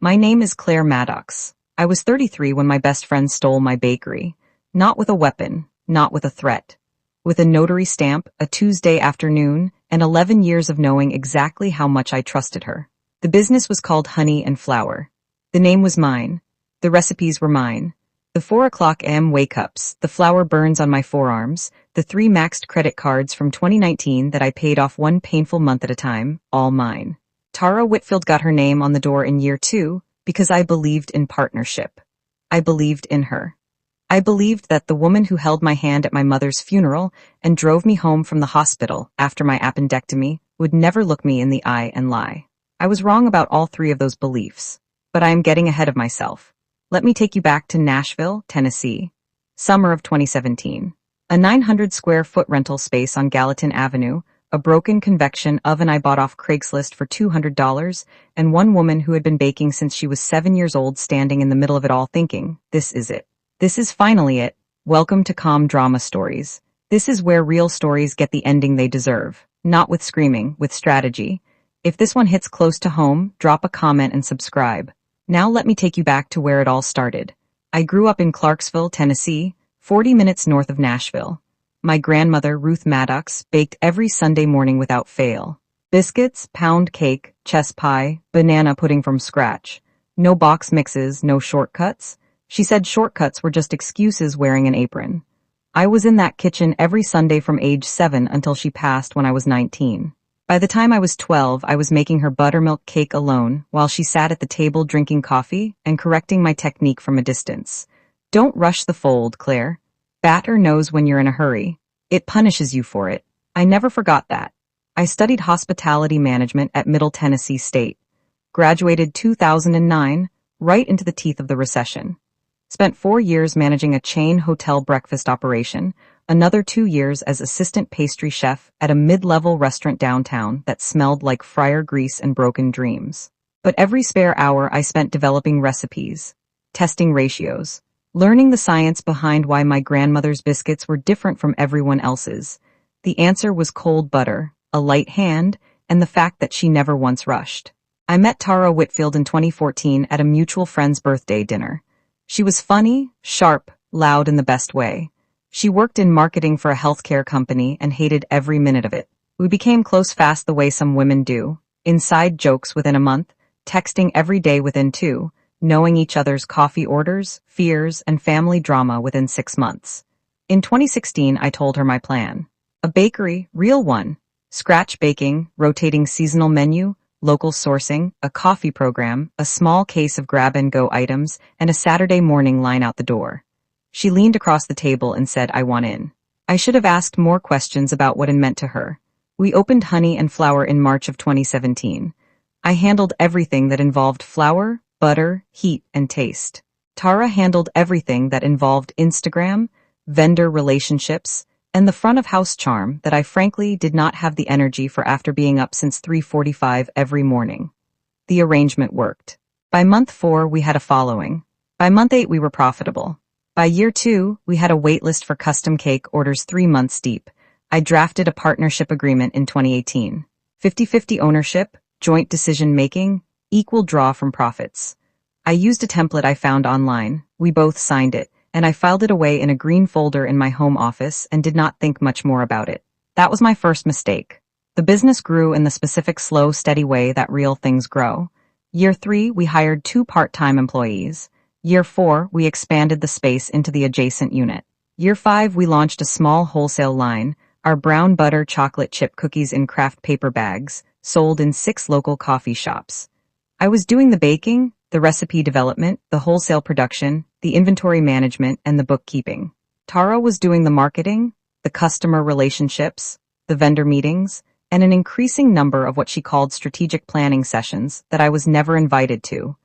My name is Claire Maddox. I was 33 when my best friend stole my bakery. Not with a weapon, not with a threat. With a notary stamp, a Tuesday afternoon, and 11 years of knowing exactly how much I trusted her. The business was called Honey and Flour. The name was mine. The recipes were mine. The 4 a.m. wake-ups, the flour burns on my forearms, the 3 maxed credit cards from 2019 that I paid off one painful month at a time, all mine. Tara Whitfield got her name on the door in year 2 because I believed in partnership. I believed in her. I believed that the woman who held my hand at my mother's funeral and drove me home from the hospital after my appendectomy would never look me in the eye and lie. I was wrong about all 3 of those beliefs, but I am getting ahead of myself. Let me take you back to Nashville, Tennessee. Summer of 2017. A 900-square-foot rental space on Gallatin Avenue, a broken convection oven I bought off Craigslist for $200, and one woman who had been baking since she was 7 years old standing in the middle of it all thinking, this is it. This is finally it. Welcome to Calm Drama Stories. This is where real stories get the ending they deserve. Not with screaming, with strategy. If this one hits close to home, drop a comment and subscribe. Now let me take you back to where it all started. I grew up in Clarksville, Tennessee, 40 minutes north of Nashville. My grandmother, Ruth Maddox, baked every Sunday morning without fail. Biscuits, pound cake, chess pie, banana pudding from scratch. No box mixes, no shortcuts. She said shortcuts were just excuses wearing an apron. I was in that kitchen every Sunday from age 7 until she passed when I was 19. By the time I was 12, I was making her buttermilk cake alone while she sat at the table drinking coffee and correcting my technique from a distance. Don't rush the fold, Claire. Batter knows when you're in a hurry. It punishes you for it. I never forgot that. I studied hospitality management at Middle Tennessee State. Graduated 2009, right into the teeth of the recession. Spent 4 years managing a chain hotel breakfast operation, another 2 years as assistant pastry chef at a mid-level restaurant downtown that smelled like fryer grease and broken dreams. But every spare hour I spent developing recipes, testing ratios, learning the science behind why my grandmother's biscuits were different from everyone else's. The answer was cold butter, a light hand, and the fact that she never once rushed. I met Tara Whitfield in 2014 at a mutual friend's birthday dinner. She was funny, sharp, loud in the best way. She worked in marketing for a healthcare company and hated every minute of it. We became close fast the way some women do. Inside jokes within a month, texting every day within 2, knowing each other's coffee orders, fears, and family drama within 6 months. In 2016, I told her my plan. A bakery, real one. Scratch baking, rotating seasonal menu, local sourcing, a coffee program, a small case of grab-and-go items, and a Saturday morning line out the door. She leaned across the table and said, I want in. I should have asked more questions about what it meant to her. We opened Honey and Flour in March of 2017. I handled everything that involved flour, butter, heat, and taste. Tara handled everything that involved Instagram, vendor relationships, and the front-of-house charm that I frankly did not have the energy for after being up since 3:45 every morning. The arrangement worked. By month 4, we had a following. By month 8, we were profitable. By year 2, we had a waitlist for custom cake orders 3 months deep. I drafted a partnership agreement in 2018. 50-50 ownership, joint decision-making, equal draw from profits. I used a template I found online. We both signed it, and I filed it away in a green folder in my home office and did not think much more about it. That was my first mistake. The business grew in the specific slow, steady way that real things grow. Year 3, we hired 2 part-time employees. Year 4, we expanded the space into the adjacent unit. Year 5, we launched a small wholesale line, our brown butter chocolate chip cookies in craft paper bags, sold in 6 local coffee shops. I was doing the baking, the recipe development, the wholesale production, the inventory management, and the bookkeeping. Tara was doing the marketing, the customer relationships, the vendor meetings, and an increasing number of what she called strategic planning sessions that I was never invited to,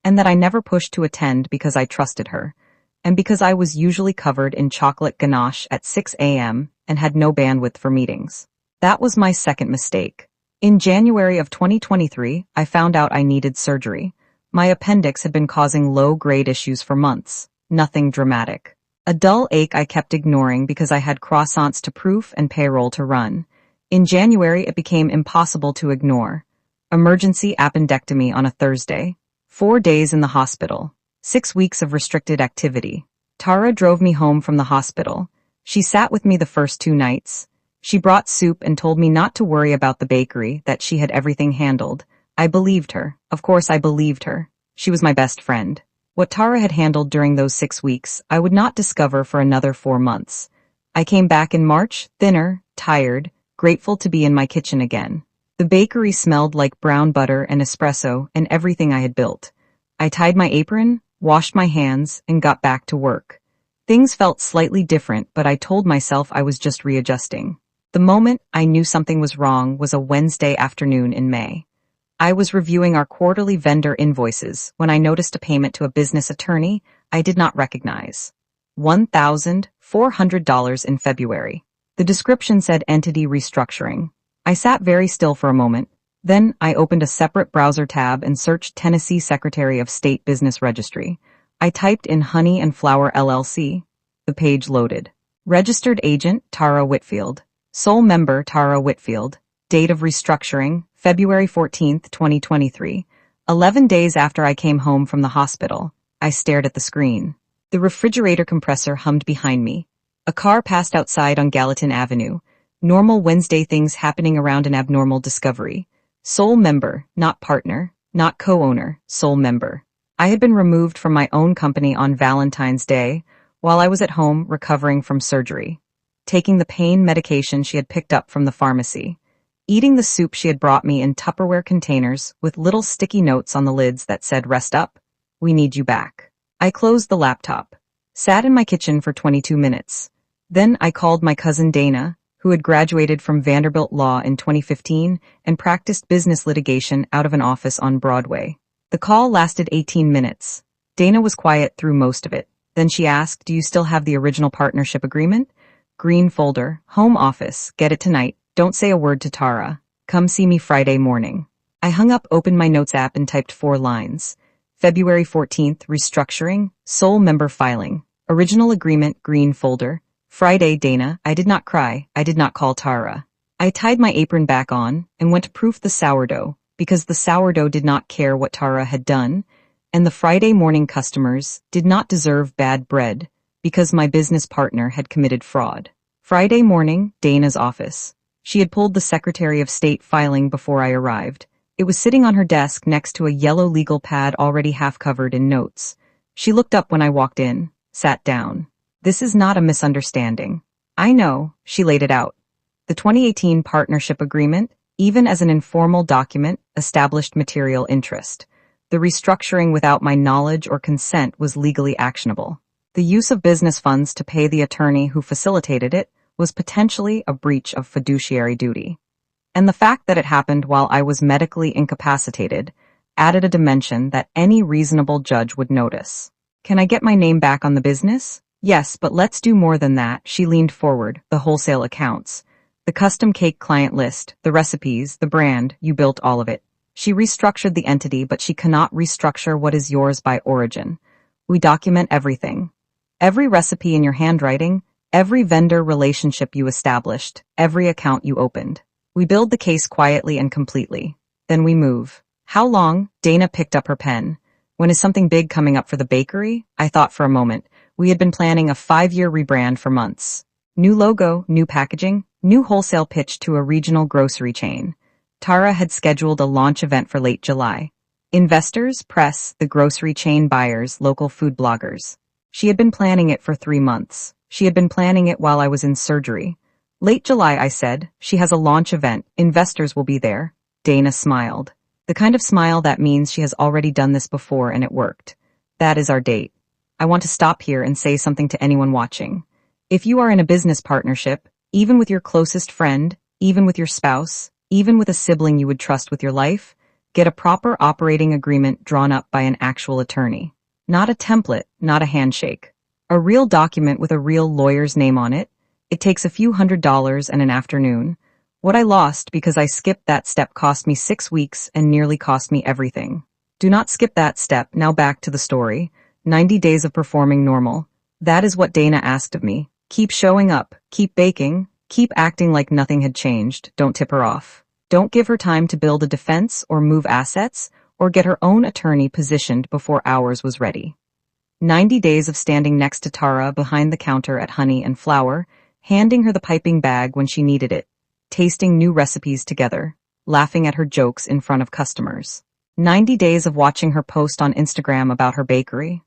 and that I never pushed to attend because I trusted her, and because I was usually covered in chocolate ganache at 6 a.m. and had no bandwidth for meetings. That was my second mistake. In January of 2023, I found out I needed surgery. My appendix had been causing low-grade issues for months. Nothing dramatic. A dull ache I kept ignoring because I had croissants to proof and payroll to run. In January, it became impossible to ignore. Emergency appendectomy on a Thursday. 4 days in the hospital. 6 weeks of restricted activity. Tara drove me home from the hospital. She sat with me the first 2 nights. She brought soup and told me not to worry about the bakery, that she had everything handled. I believed her. Of course I believed her. She was my best friend. What Tara had handled during those 6 weeks, I would not discover for another 4 months. I came back in March, thinner, tired, grateful to be in my kitchen again. The bakery smelled like brown butter and espresso and everything I had built. I tied my apron, washed my hands, and got back to work. Things felt slightly different, but I told myself I was just readjusting. The moment I knew something was wrong was a Wednesday afternoon in May. I was reviewing our quarterly vendor invoices when I noticed a payment to a business attorney I did not recognize. $1,400 in February. The description said entity restructuring. I sat very still for a moment. Then I opened a separate browser tab and searched Tennessee Secretary of State Business Registry. I typed in Honey and Flour LLC. The page loaded. Registered agent, Tara Whitfield. Sole member, Tara Whitfield. Date of restructuring, February 14, 2023. 11 days after I came home from the hospital. I stared at the screen. The refrigerator compressor hummed behind me. A car passed outside on Gallatin Avenue. Normal Wednesday things happening around an abnormal discovery. Sole member, not partner, not co-owner, sole member. I had been removed from my own company on Valentine's Day while I was at home recovering from surgery, taking the pain medication she had picked up from the pharmacy, eating the soup she had brought me in Tupperware containers with little sticky notes on the lids that said, "Rest up, we need you back." I closed the laptop, sat in my kitchen for 22 minutes. Then I called my cousin Dana, who had graduated from Vanderbilt Law in 2015 and practiced business litigation out of an office on Broadway. The call lasted 18 minutes. Dana was quiet through most of it. Then she asked, "Do you still have the original partnership agreement?" Green folder, home office, get it tonight, don't say a word to Tara. Come see me Friday morning. I hung up, opened my notes app and typed 4 lines. February 14th, restructuring, sole member filing, original agreement, green folder. Friday, Dana, I did not cry, I did not call Tara. I tied my apron back on and went to proof the sourdough, because the sourdough did not care what Tara had done, and the Friday morning customers did not deserve bad bread, because my business partner had committed fraud. Friday morning, Dana's office. She had pulled the Secretary of State filing before I arrived. It was sitting on her desk next to a yellow legal pad already half covered in notes. She looked up when I walked in, sat down. "This is not a misunderstanding." "I know," she laid it out. The 2018 partnership agreement, even as an informal document, established material interest. The restructuring without my knowledge or consent was legally actionable. The use of business funds to pay the attorney who facilitated it was potentially a breach of fiduciary duty. And the fact that it happened while I was medically incapacitated added a dimension that any reasonable judge would notice. "Can I get my name back on the business?" "Yes, but let's do more than that." She leaned forward. "The wholesale accounts. The custom cake client list, the recipes, the brand, you built all of it. She restructured the entity, but she cannot restructure what is yours by origin. We document everything. Every recipe in your handwriting, every vendor relationship you established, every account you opened. We build the case quietly and completely. Then we move." "How long?" Dana picked up her pen. "When is something big coming up for the bakery?" I thought for a moment. We had been planning a 5-year rebrand for months. New logo, new packaging, new wholesale pitch to a regional grocery chain. Tara had scheduled a launch event for late July. Investors, press, the grocery chain buyers, local food bloggers. She had been planning it for 3 months. She had been planning it while I was in surgery. "Late July," I said. "She has a launch event. Investors will be there." Dana smiled. The kind of smile that means she has already done this before and it worked. "That is our date." I want to stop here and say something to anyone watching. If you are in a business partnership, even with your closest friend, even with your spouse, even with a sibling you would trust with your life, get a proper operating agreement drawn up by an actual attorney. Not a template, not a handshake. A real document with a real lawyer's name on it. It takes a few $100s and an afternoon. What I lost because I skipped that step cost me 6 weeks and nearly cost me everything. Do not skip that step. Now back to the story. 90 days of performing normal. That is what Dana asked of me. Keep showing up, keep baking, keep acting like nothing had changed. Don't tip her off. Don't give her time to build a defense or move assets or get her own attorney positioned before ours was ready. 90 days of standing next to Tara behind the counter at Honey and Flour, handing her the piping bag when she needed it, tasting new recipes together, laughing at her jokes in front of customers. 90 days of watching her post on Instagram about her bakery.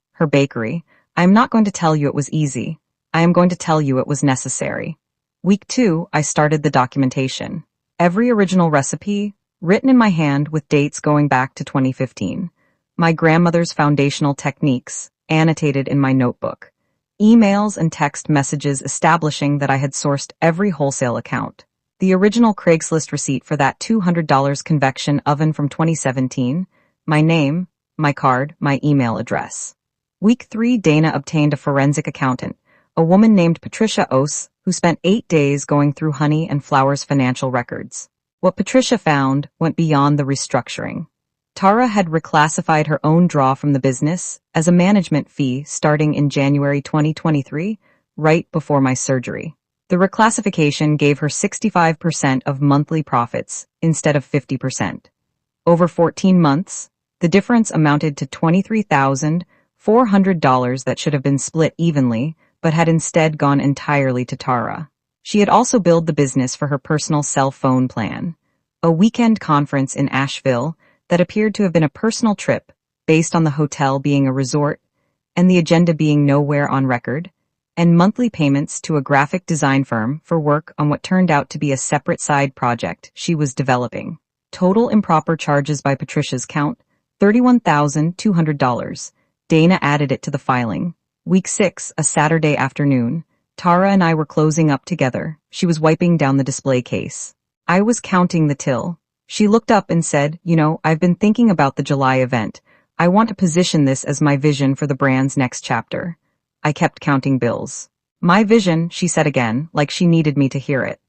I am not going to tell you it was easy. I am going to tell you it was necessary. Week 2, I started the documentation. Every original recipe, written in my hand with dates going back to 2015. My grandmother's foundational techniques, annotated in my notebook. Emails and text messages establishing that I had sourced every wholesale account. The original Craigslist receipt for that $200 convection oven from 2017. My name, my card, my email address. Week 3, Dana obtained a forensic accountant, a woman named Patricia Ose, who spent 8 days going through Honey and Flour's financial records. What Patricia found went beyond the restructuring. Tara had reclassified her own draw from the business as a management fee starting in January 2023, right before my surgery. The reclassification gave her 65% of monthly profits instead of 50%. Over 14 months, the difference amounted to $23,400 that should have been split evenly, but had instead gone entirely to Tara. She had also billed the business for her personal cell phone plan, a weekend conference in Nashville that appeared to have been a personal trip based on the hotel being a resort and the agenda being nowhere on record, and monthly payments to a graphic design firm for work on what turned out to be a separate side project she was developing. Total improper charges by Patricia's count, $31,200. Dana added it to the filing. Week 6, a Saturday afternoon. Tara and I were closing up together. She was wiping down the display case. I was counting the till. She looked up and said, I've been thinking about the July event. I want to position this as my vision for the brand's next chapter. I kept counting bills. My vision, she said again, like she needed me to hear it.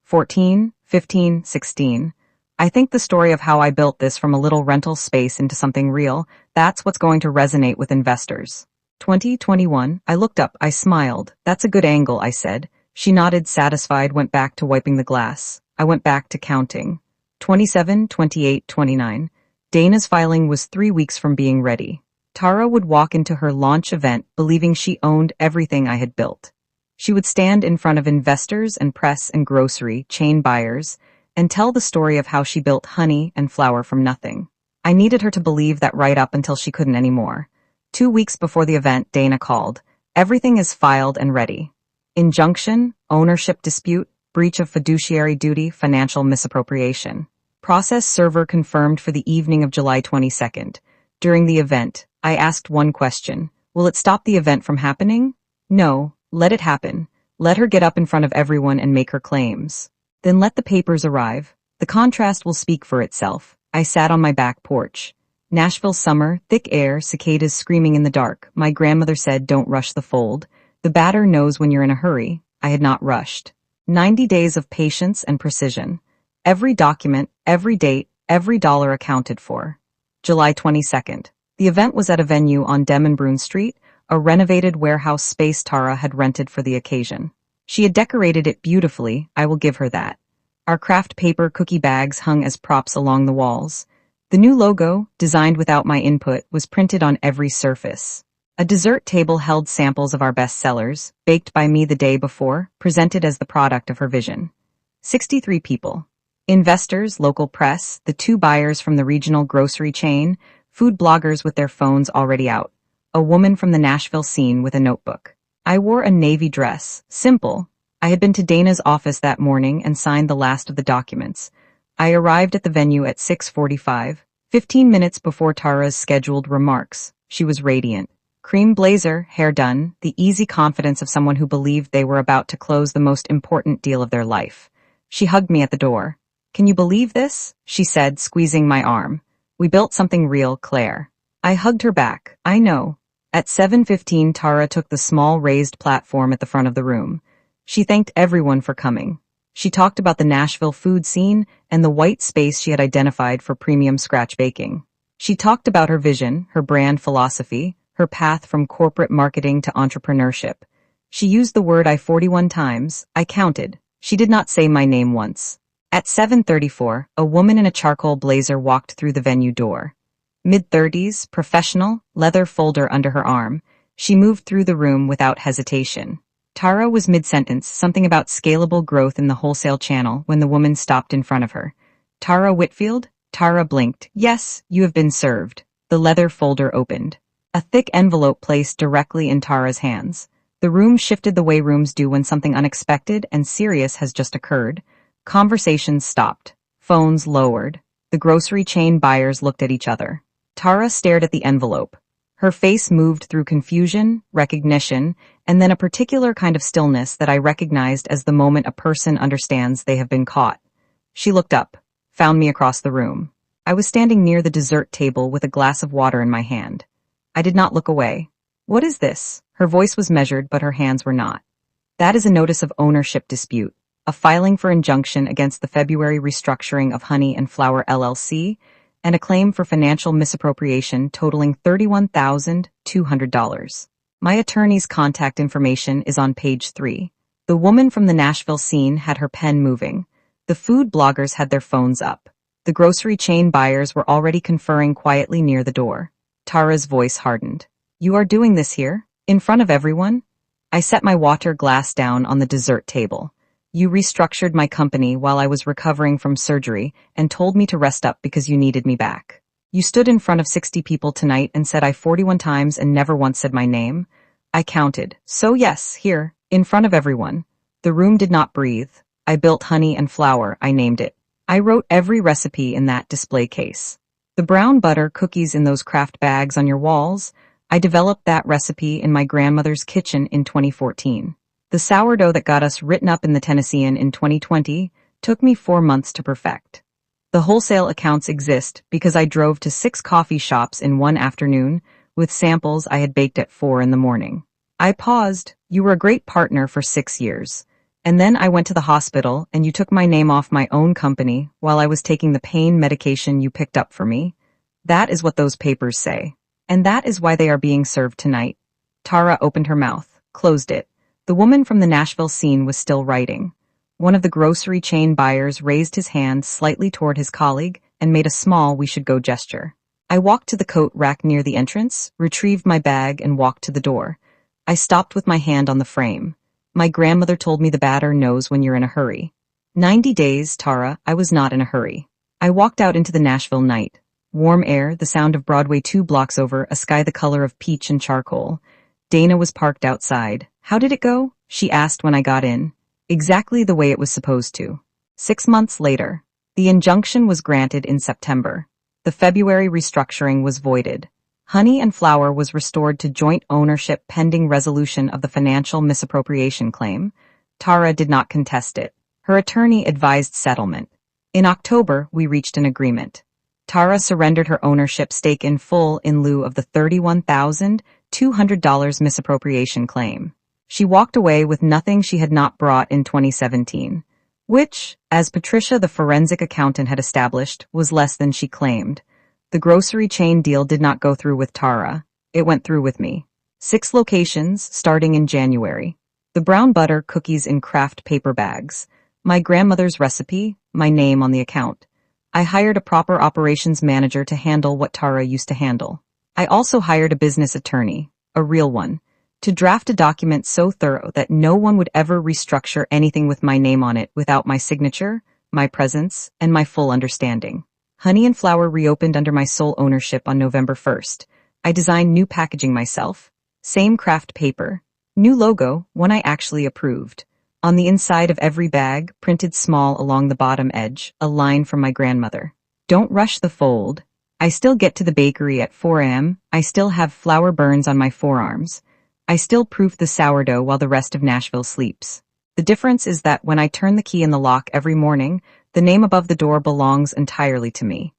14, 15, 16. I think the story of how I built this from a little rental space into something real, that's what's going to resonate with investors. 2021, I looked up, I smiled. That's a good angle, I said. She nodded, satisfied, went back to wiping the glass. I went back to counting. 27, 28, 29. Dana's filing was 3 weeks from being ready. Tara would walk into her launch event believing she owned everything I had built. She would stand in front of investors and press and grocery chain buyers and tell the story of how she built Honey and Flour from nothing. I needed her to believe that right up until she couldn't anymore. 2 weeks before the event, Dana called. Everything is filed and ready. Injunction, ownership dispute, breach of fiduciary duty, financial misappropriation. Process server confirmed for the evening of July 22nd. During the event, I asked one question. Will it stop the event from happening? No, let it happen. Let her get up in front of everyone and make her claims. Then let the papers arrive. The contrast will speak for itself. I sat on my back porch. Nashville summer, thick air, cicadas screaming in the dark. My grandmother said, don't rush the fold. The batter knows when you're in a hurry. I had not rushed. 90 days of patience and precision. Every document, every date, every dollar accounted for. July 22nd. The event was at a venue on Demonbrun Street, a renovated warehouse space Tara had rented for the occasion. She had decorated it beautifully, I will give her that. Our craft paper cookie bags hung as props along the walls. The new logo, designed without my input, was printed on every surface. A dessert table held samples of our best sellers, baked by me the day before, presented as the product of her vision. 63 people. Investors, local press, the 2 buyers from the regional grocery chain, food bloggers with their phones already out, a woman from the Nashville scene with a notebook. I wore a navy dress, simple. I had been to Dana's office that morning and signed the last of the documents. I arrived at the venue at 6:45, 15 minutes before Tara's scheduled remarks. She was radiant. Cream blazer, hair done, the easy confidence of someone who believed they were about to close the most important deal of their life. She hugged me at the door. Can you believe this? She said, squeezing my arm. We built something real, Claire. I hugged her back. I know. At 7:15, Tara took the small raised platform at the front of the room. She thanked everyone for coming. She talked about the Nashville food scene and the white space she had identified for premium scratch baking. She talked about her vision, her brand philosophy, her path from corporate marketing to entrepreneurship. She used the word I 41 times. I counted. She did not say my name once. At 7:34, a woman in a charcoal blazer walked through the venue door. Mid-30s, professional, leather folder under her arm. She moved through the room without hesitation. Tara was mid-sentence, something about scalable growth in the wholesale channel, when the woman stopped in front of her. Tara Whitfield? Tara blinked. Yes, you have been served. The leather folder opened. A thick envelope placed directly in Tara's hands. The room shifted the way rooms do when something unexpected and serious has just occurred. Conversations stopped. Phones lowered. The grocery chain buyers looked at each other. Tara stared at the envelope. Her face moved through confusion, recognition, and then a particular kind of stillness that I recognized as the moment a person understands they have been caught. She looked up, found me across the room. I was standing near the dessert table with a glass of water in my hand. I did not look away. What is this? Her voice was measured, but her hands were not. That is a notice of ownership dispute, a filing for injunction against the February restructuring of Honey and Flour LLC, and a claim for financial misappropriation totaling $31,200. My attorney's contact information is on page 3. The woman from the Nashville scene had her pen moving. The food bloggers had their phones up. The grocery chain buyers were already conferring quietly near the door. Tara's voice hardened. You are doing this here? In front of everyone? I set my water glass down on the dessert table. You restructured my company while I was recovering from surgery and told me to rest up because you needed me back. You stood in front of 60 people tonight and said I 41 times and never once said my name. I counted. So yes, here, in front of everyone. The room did not breathe. I built Honey and Flour, I named it. I wrote every recipe in that display case. The brown butter cookies in those craft bags on your walls, I developed that recipe in my grandmother's kitchen in 2014. The sourdough that got us written up in the Tennessean in 2020 took me 4 months to perfect. The wholesale accounts exist because I drove to 6 coffee shops in one afternoon with samples I had baked at 4 in the morning. I paused. You were a great partner for 6 years. And then I went to the hospital and you took my name off my own company while I was taking the pain medication you picked up for me. That is what those papers say. And that is why they are being served tonight. Tara opened her mouth, closed it. The woman from the Nashville scene was still writing. One of the grocery chain buyers raised his hand slightly toward his colleague and made a small we should go gesture. I walked to the coat rack near the entrance, retrieved my bag, and walked to the door. I stopped with my hand on the frame. My grandmother told me the batter knows when you're in a hurry. 90 days, Tara, I was not in a hurry. I walked out into the Nashville night. Warm air, the sound of Broadway 2 blocks over, a sky the color of peach and charcoal. Dana was parked outside. How did it go? She asked when I got in. Exactly the way it was supposed to. 6 months later. The injunction was granted in September. The February restructuring was voided. Honey and Flour was restored to joint ownership pending resolution of the financial misappropriation claim. Tara did not contest it. Her attorney advised settlement. In October, we reached an agreement. Tara surrendered her ownership stake in full in lieu of the $31,200 misappropriation claim. She walked away with nothing she had not brought in 2017, which, as Patricia the forensic accountant had established, was less than she claimed. The grocery chain deal did not go through with Tara. It went through with me. 6 locations, starting in January. The brown butter cookies in craft paper bags. My grandmother's recipe, my name on the account. I hired a proper operations manager to handle what Tara used to handle. I also hired a business attorney, a real one, to draft a document so thorough that no one would ever restructure anything with my name on it without my signature, my presence, and my full understanding. Honey and Flour reopened under my sole ownership on November 1st. I designed new packaging myself. Same craft paper. New logo, one I actually approved. On the inside of every bag, printed small along the bottom edge, a line from my grandmother. Don't rush the fold. I still get to the bakery at 4 a.m. I still have flour burns on my forearms. I still proof the sourdough while the rest of Nashville sleeps. The difference is that when I turn the key in the lock every morning, the name above the door belongs entirely to me.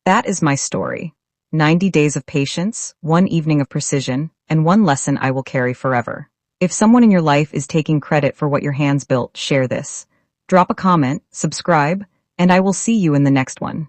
That is my story. 90 days of patience, 1 evening of precision, and 1 lesson I will carry forever. If someone in your life is taking credit for what your hands built, share this. Drop a comment, subscribe, and I will see you in the next one.